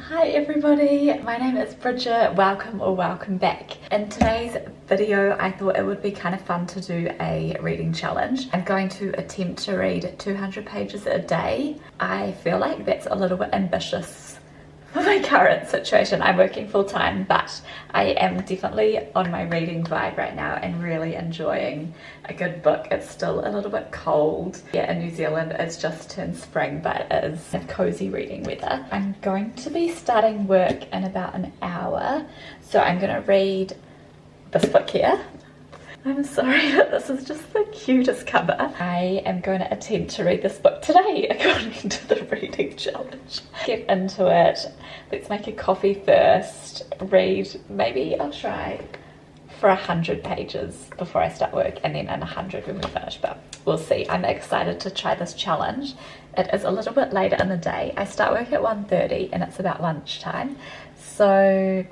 Hi everybody, my name is Bridget. Welcome or welcome back. In today's video I thought it would be kind of fun to do a reading challenge. I'm going to attempt to read 200 pages a day. I feel like that's a little bit ambitious for my current situation. I'm working full-time, but I am definitely on my reading vibe right now and really enjoying a good book. It's still a little bit cold here in New Zealand. It's just turned spring, but it is a cozy reading weather. I'm going to be starting work in about an hour, so I'm going to read this book here. I'm sorry, but this is just the cutest cover. I am going to attempt to read this book today according to the reading challenge. Get into it. Let's make a coffee first. Read, maybe I'll try for 100 pages before I start work, and then in 100 when we finish, but we'll see. I'm excited to try this challenge. It is a little bit later in the day. I start work at 1:30 and it's about lunchtime, so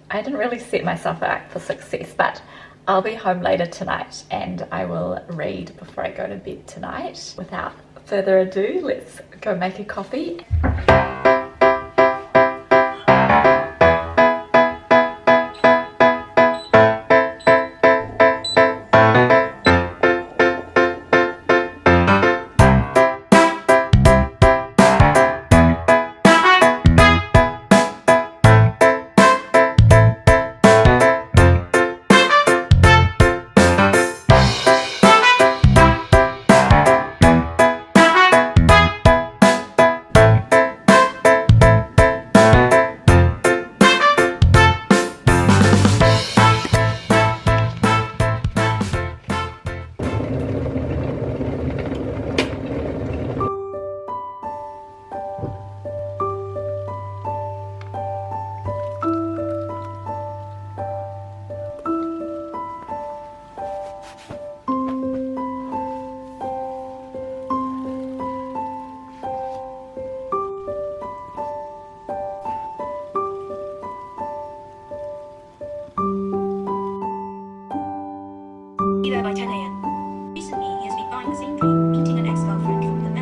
I didn't really set myself up for success, but I'll be home later tonight and I will read before I go to bed tonight. Without further ado, let's go make a coffee. Be there by 10 a.m. Recently, he has been buying the same dream, meeting an ex-girlfriend from the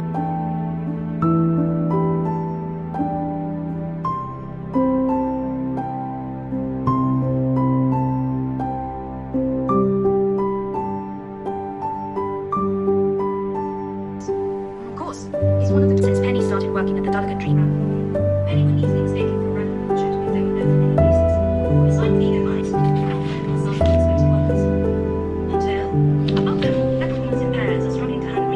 Of course, he's one of the since Penny started working at the Dallergut Dreamer. Penny would leave things taken for granted, but should be very known for many places. Aside vegan mice, some unexpected ones. Until, above them, leprechauns in pairs are struggling to handle.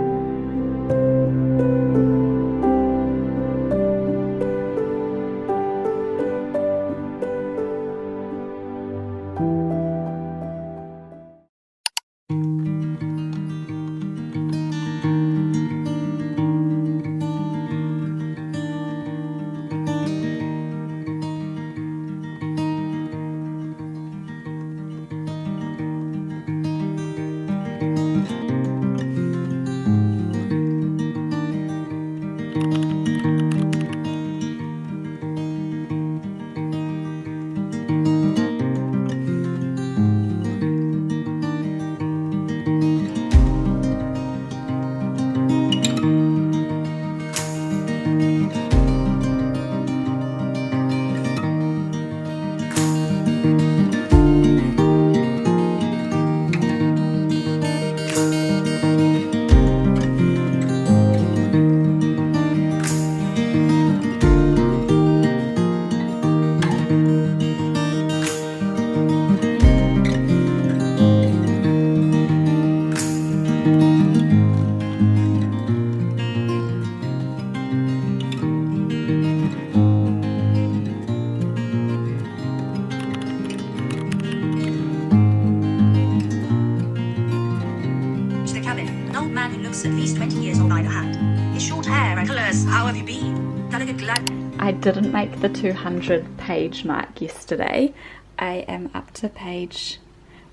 At least 20 years old by the hand. His short hair and colours. How have you been? Dallergut glad. I didn't make the 200 page mark yesterday. I am up to page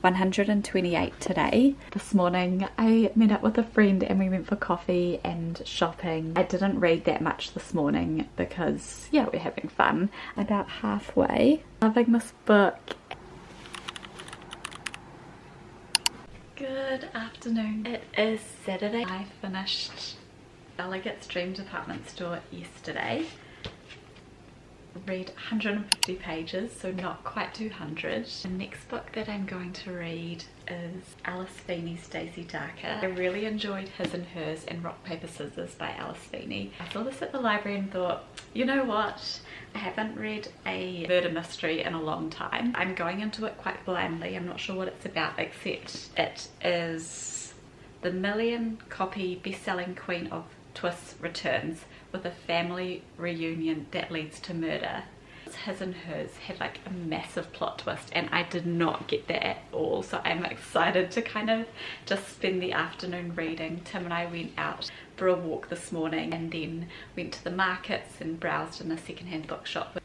128 today. This morning I met up with a friend and we went for coffee and shopping. I didn't read that much this morning because yeah, we're having fun. About halfway. Loving this book. Good afternoon. It is Saturday. I finished Dallergut's Dream Department Store yesterday. read 150 pages, so not quite 200. The next book that I'm going to read is Alice Feeney's Daisy Darker. I really enjoyed His and Hers and Rock Paper Scissors by Alice Feeney. I saw this at the library and thought, you know what? I haven't read a murder mystery in a long time. I'm going into it quite blindly. I'm not sure what it's about, except it is the million-copy best-selling queen of twists returns with a family reunion that leads to murder. His and Hers had like a massive plot twist and I did not get that at all, so I'm excited to kind of just spend the afternoon reading. Tim and I went out for a walk this morning and then went to the markets and browsed in a secondhand bookshop.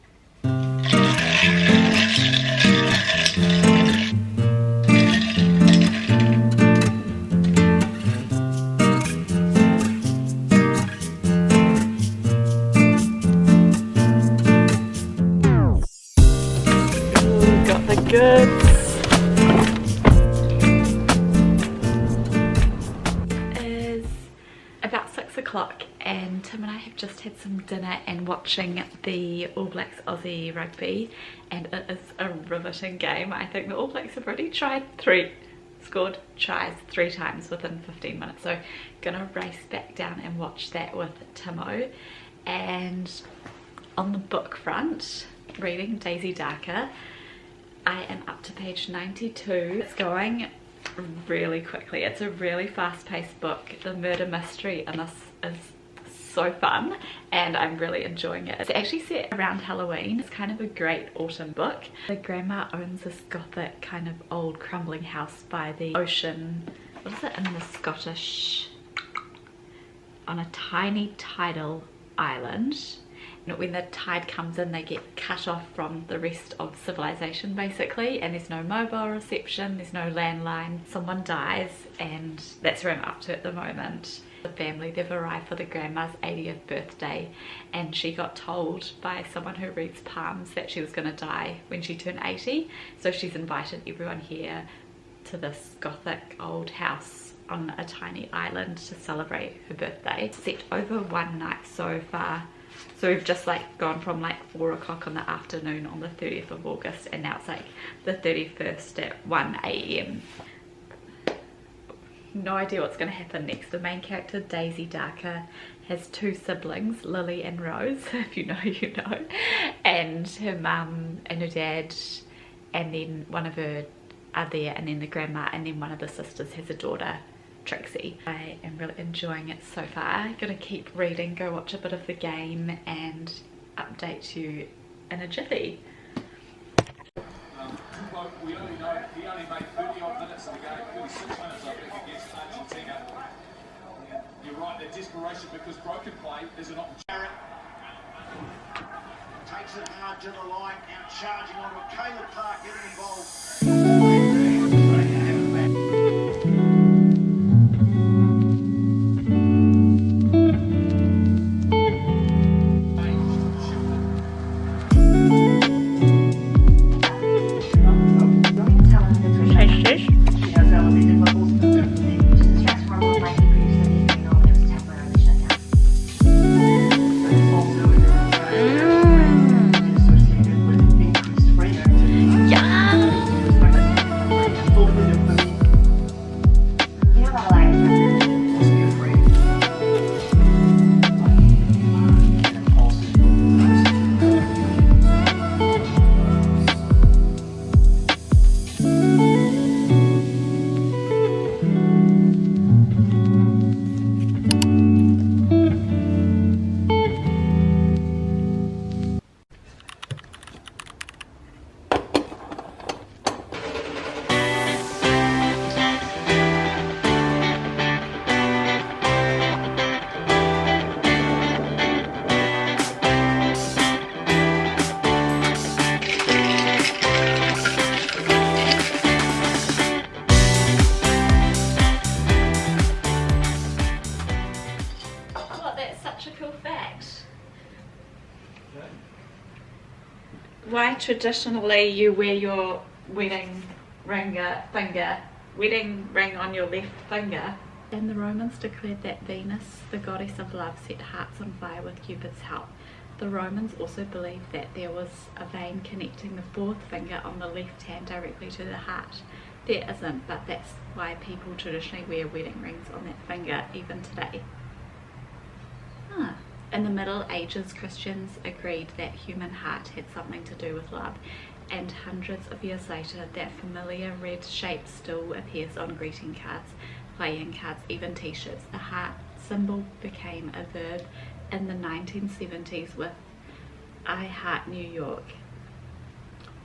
And Tim and I have just had some dinner and watching the All Blacks Aussie rugby, and it is a riveting game. I think the All Blacks have already scored tries 3 times within 15 minutes, so gonna race back down and watch that with Timo. And on the book front, reading Daisy Darker, I am up to page 92. It's going really quickly. It's a really fast-paced book. The murder mystery in this is so fun and I'm really enjoying it. It's actually set around Halloween. It's kind of a great autumn book. The grandma owns this gothic kind of old crumbling house by the ocean. What is it in the Scottish? On a tiny tidal island. And when the tide comes in, they get cut off from the rest of civilization basically, and there's no mobile reception, there's no landline. Someone dies and that's where I'm up to at the moment. The family, they've arrived for the grandma's 80th birthday and she got told by someone who reads palms that she was going to die when she turned 80, so she's invited everyone here to this gothic old house on a tiny island to celebrate her birthday. It's set over one night so far. So we've just like gone from like 4 o'clock in the afternoon on the 30th of August and now it's like the 31st at 1 AM. No idea what's going to happen next. The main character, Daisy Darker, has 2 siblings, Lily and Rose, if you know you know, and her mum and her dad, and then one of her are there, and then the grandma, and then one of the sisters has a daughter, Trixie. I am really enjoying it so far. Gonna keep reading, go watch a bit of the game and update you in a jiffy. We only know he only made 30 odd minutes in the game, 36 minutes I think against Argentina. You're right, that desperation because broken play is an option. Takes it hard to the line, out charging onto a Caleb Park getting involved. Why traditionally you wear your wedding ring on your left finger? And the Romans declared that Venus, the goddess of love, set hearts on fire with Cupid's help. The Romans also believed that there was a vein connecting the fourth finger on the left hand directly to the heart. There isn't, but that's why people traditionally wear wedding rings on that finger even today. In the Middle Ages, Christians agreed that human heart had something to do with love, and hundreds of years later that familiar red shape still appears on greeting cards, playing cards, even t-shirts. The heart symbol became a verb in the 1970s with I Heart New York.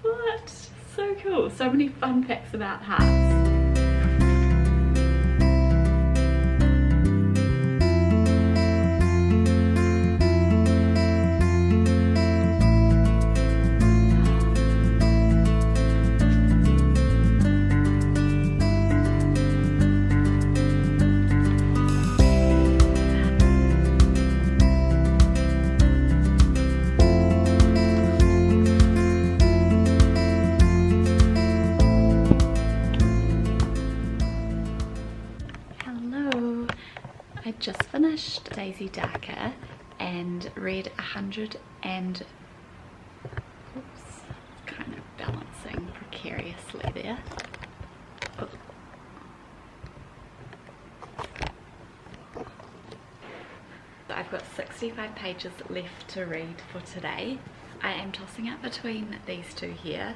What? So cool. So many fun facts about hearts. I just finished Daisy Darker and read 100 and oops, kind of balancing precariously there. Oh. I've got 65 pages left to read for today. I am tossing up between these two here.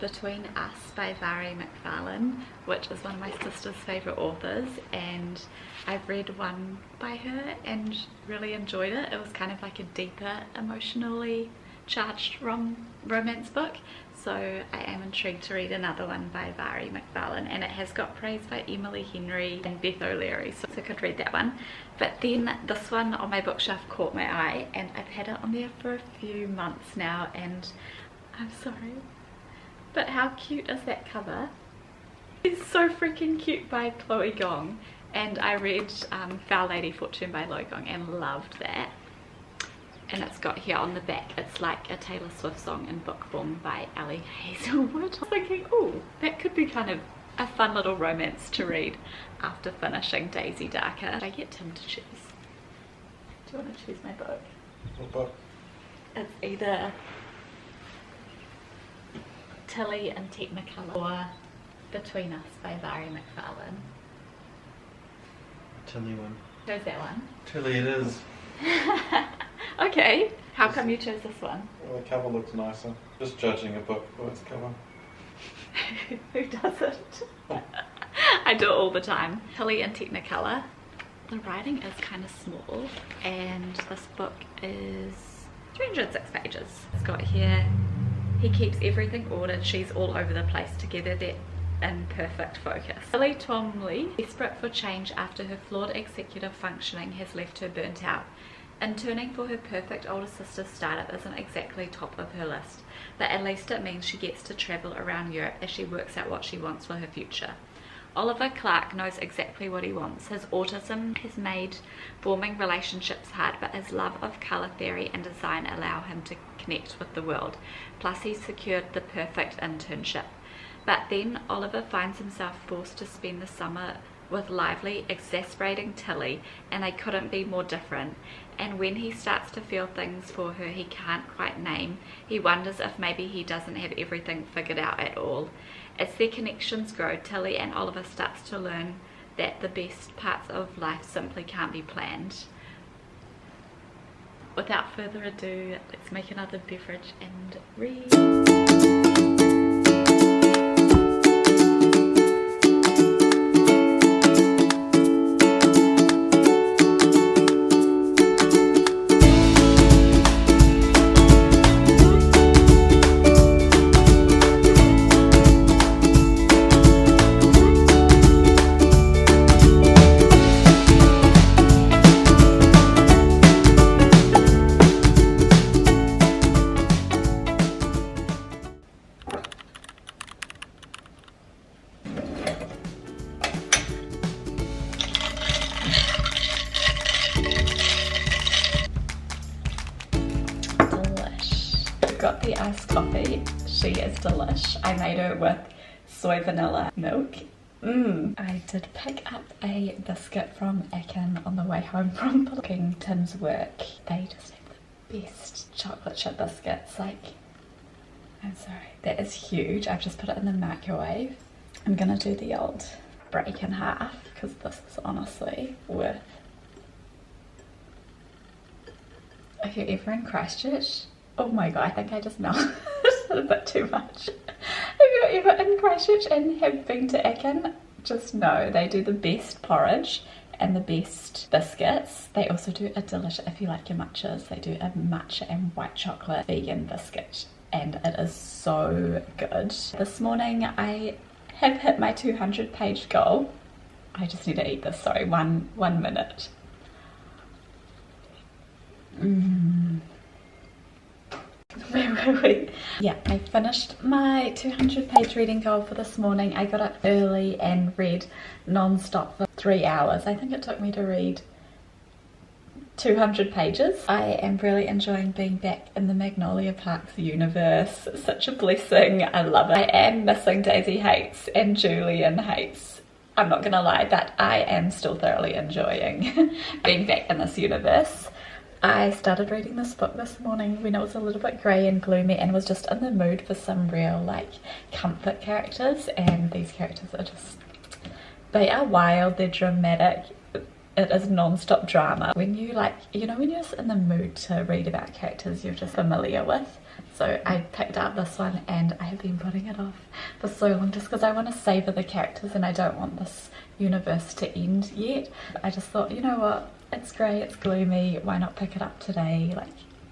Between Us by Valerie McFarlane, which is one of my sister's favourite authors, and I've read one by her and really enjoyed it. It was kind of like a deeper, emotionally charged romance book, so I am intrigued to read another one by Valerie McFarlane, and it has got praise by Emilyhenry and Beth O'Leary, so I could read that one. But then this one on my bookshelf caught my eye, and I've had it on there for a few months now, and I'm sorry, but how cute is that cover? It's so freaking cute by Chloe Gong, and I read Foul Lady Fortune by Lo Gong and loved that. And it's got here on the back, it's like a Taylor Swift song in book form by Ellie Hazelwood. I was thinking, oh, that could be kind of a fun little romance to read after finishing Daisy Darker. I get Tim to choose. Do you want to choose my book? What book? It's either Tilly and Technicolor or Between Us by Valerie McFarlane. Tilly one. Chose that one. Tilly it is. Okay, how come you chose this one? Well, the cover looks nicer. Just judging a book for its cover. Who doesn't? I do it all the time. Tilly and Technicolor. The writing is kind of small, and this book is 306 pages. It's got here, he keeps everything ordered, she's all over the place, together they're in perfect focus. Lily Twomley, desperate for change after her flawed executive functioning has left her burnt out. Interning for her perfect older sister's startup isn't exactly top of her list, but at least it means she gets to travel around Europe as she works out what she wants for her future. Oliver Clark knows exactly what he wants. His autism has made forming relationships hard, but his love of colour theory and design allow him to connect with the world. Plus he's secured the perfect internship. But then Oliver finds himself forced to spend the summer with lively, exasperating Tilly, and they couldn't be more different. And when he starts to feel things for her he can't quite name, he wonders if maybe he doesn't have everything figured out at all. As their connections grow, Tilly and Oliver starts to learn that the best parts of life simply can't be planned. Without further ado, let's make another beverage and read. Got the iced coffee. She is delish. I made her with soy vanilla milk. I did pick up a biscuit from Akin on the way home from booking Tim's work. They just have the best chocolate chip biscuits. Like, I'm sorry, that is huge. I've just put it in the microwave. I'm gonna do the old break in half because this is honestly worth. If you're ever in Christchurch, oh my god, I think I just melted a bit too much. If you're ever in Christchurch and have been to Akin, just know they do the best porridge and the best biscuits. They also do a delicious, if you like your matchas, they do a matcha and white chocolate vegan biscuit, and it is so good. This morning I have hit my 200 page goal. I just need to eat this, sorry, one minute. Where were we? Yeah, I finished my 200 page reading goal for this morning. I got up early and read non-stop for 3 hours. I think it took me to read 200 pages. I am really enjoying being back in the Magnolia Parks universe. Such a blessing. I love it. I am missing Daisy Hates and Julian Hates. I'm not gonna lie, but I am still thoroughly enjoying being back in this universe. I started reading this book this morning when it was a little bit grey and gloomy and was just in the mood for some real like comfort characters, and these characters are just, they are wild, they're dramatic, it is non-stop drama. When you like, you know, when you're just in the mood to read about characters you're just familiar with. So I picked up this one and I have been putting it off for so long just because I want to savour the characters and I don't want this universe to end yet. I just thought, you know what, it's grey, it's gloomy, why not pick it up today, like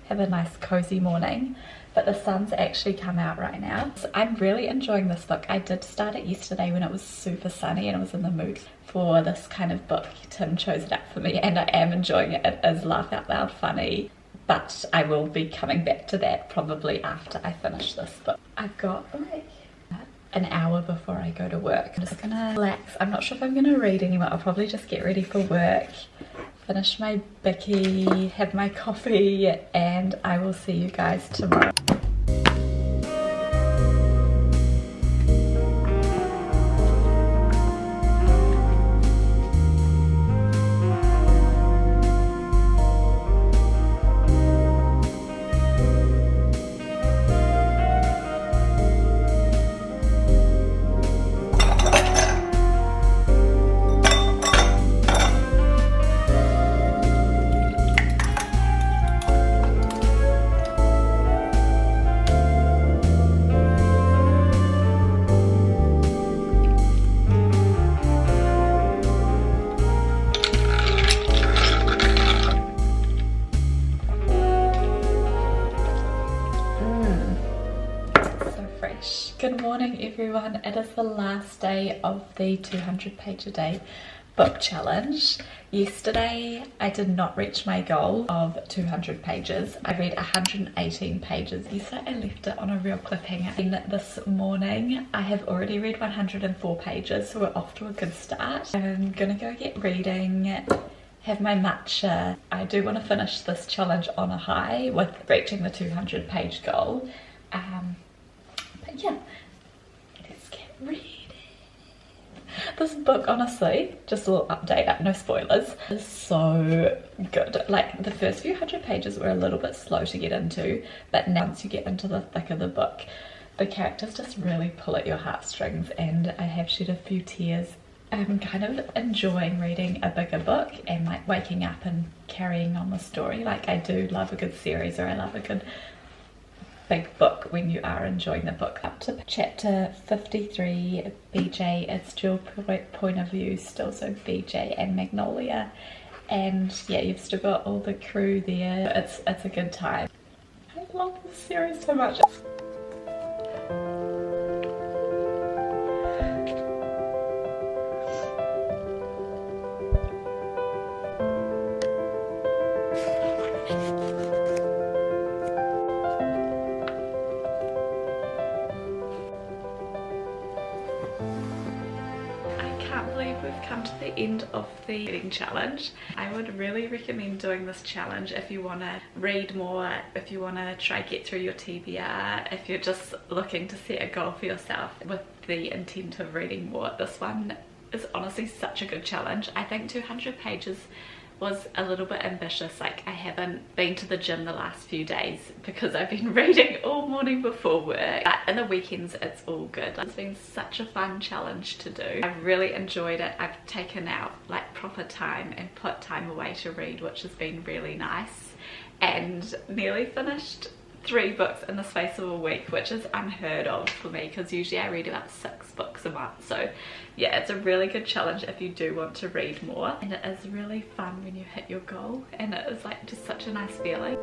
have a nice cozy morning. But the sun's actually come out right now. So I'm really enjoying this book. I did start it yesterday when it was super sunny and I was in the mood for this kind of book. Tim chose it up for me and I am enjoying it. It is laugh out loud funny, but I will be coming back to that probably after I finish this book. I've got like an hour before I go to work. I'm just gonna relax. I'm not sure if I'm gonna read anymore. I'll probably just get ready for work, finish my bicky, have my coffee, and I will see you guys tomorrow. Good morning everyone, it is the last day of the 200 page a day book challenge. Yesterday I did not reach my goal of 200 pages. I read 118 pages. Yesterday I left it on a real cliffhanger. And this morning I have already read 104 pages, so we're off to a good start. I'm gonna go get reading, have my matcha. I do want to finish this challenge on a high with reaching the 200 page goal. But yeah, let's get reading. This book, honestly, just a little update, no spoilers, is so good. Like the first few hundred pages were a little bit slow to get into, but now once you get into the thick of the book, the characters just really pull at your heartstrings, and I have shed a few tears. I'm kind of enjoying reading a bigger book and like waking up and carrying on the story. Like I do love a good series, or I love a good big book when you are enjoying the book. Up to chapter 53, BJ, it's dual point of view still, so BJ and Magnolia, and yeah, you've still got all the crew there. It's a good time. I love this series so much. We've come to the end of the reading challenge. I would really recommend doing this challenge if you want to read more, if you want to try get through your TBR, if you're just looking to set a goal for yourself with the intent of reading more. This one is honestly such a good challenge. I think 200 pages was a little bit ambitious. Like, I haven't been to the gym the last few days because I've been reading all morning before work, but in the weekends it's all good. It's been such a fun challenge to do. I've really enjoyed it. I've taken out like proper time and put time away to read, which has been really nice, and nearly finished 3 books in the space of a week, which is unheard of for me because usually I read about 6 books a month. So yeah, it's a really good challenge if you do want to read more, and it is really fun when you hit your goal, and it is like just such a nice feeling.